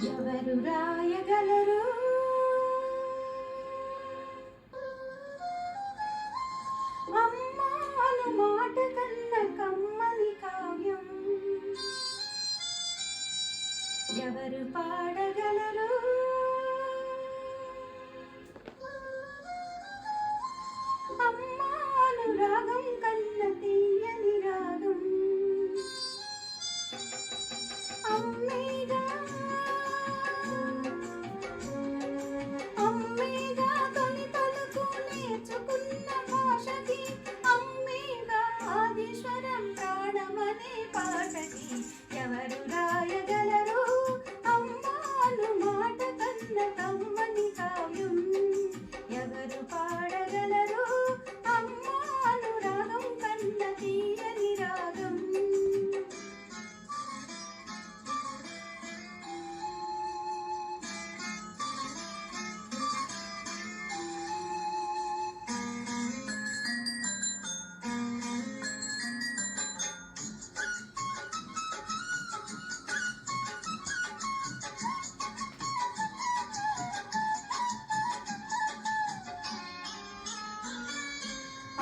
ఎవరు రాయగలరు అమ్మాను మాట కన్న కమ్మని కావ్యం? ఎవరు పాడగలరు అమ్మాను రాగం కన్న తీయని రాగం? అమ్మేగా అమ్మేగా తొలి పలుకు నేర్చుకున్న భాషకి, అమ్మేగా ఆదిస్వరం ప్రాణమనే పాటకి. ఎవరు రాయగలరు అమ్మాను మాట కన్న కమ్మని కావ్యం? ఎవరు పాడగలరు అమ్మాను రాగం కన్న తీయని రాగం?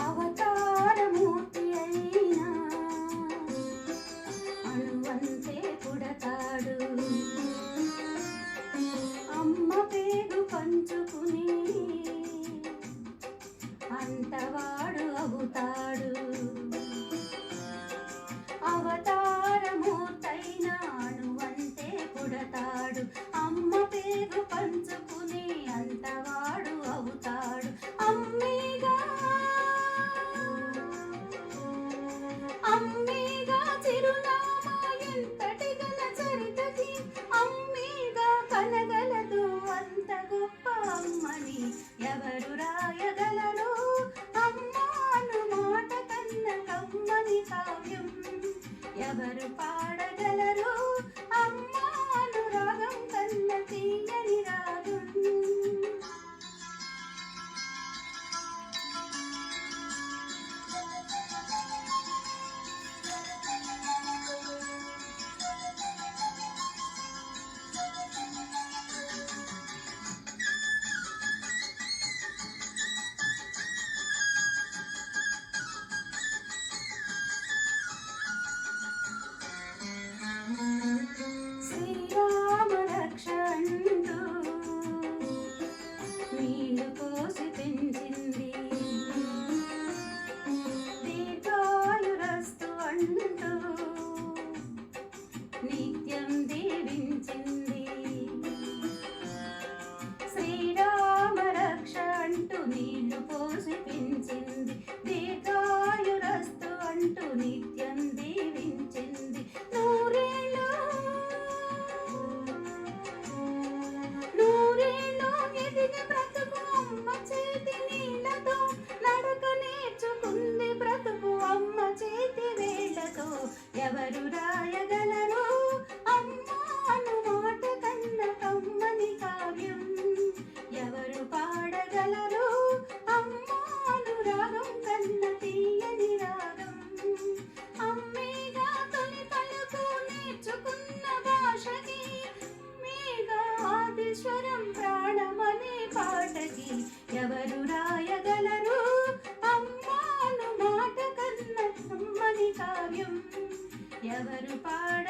అవతారమూర్తి అయినా అణువంతే పుడతాడు, అమ్మ పేరు పంచుకుని అంతవాడు అవుతాడు. అవతారమూర్తైనా అణువంతే పుడతాడు, అమ్మ పేరు పంచుకుని అంతవాడు అవుతాడు. అమ్మేగా అమ్మేగా చిరునామా ఎంతటి ఘన చరితకి, అమ్మేగా కనగలదు అంత గొప్ప అమ్మని. ఎవరు రాయగలరు అమ్మాను మాట కన్న కమ్మని కావ్యం? ఎవరు పాడగలరు అమ్మాను రాగం కన్న తీయని రాగం? శ్రీరామ రక్ష అంటూ నీళ్లు పోసి పెంచింది, దీర్ఘాయురస్తు అంటూ నిత్యం దీవించింది. శ్రీరామ రక్ష అంటూ నీళ్లు పోసి పెంచింది, దీర్ఘాయురస్తు అంటూ నిత్యం దీవించింది. నూరేళ్ళు ఎదిగి బ్రతుకు అమ్మ చేతి నీళ్ళతో, నడక నేర్చుకుంది బ్రతుకు అమ్మ చేతి వేళ్ళతో. ఎవరు రాయగలరు అమ్మాను మాట కన్న కమ్మని కావ్యం? ఎవరు పాడగలరు అమ్మాను రాగం కన్న తీయని రాగం? అమ్మేగా తొలి పలుకు నేర్చుకున్న భాషకి, మేఘా ఆదిస్వరం ప్రాణమనే పాటకి. ఎవరు రాయగలరు అమ్మాను మాట కన్న కమ్మని కావ్యం? ఎవరు పాడ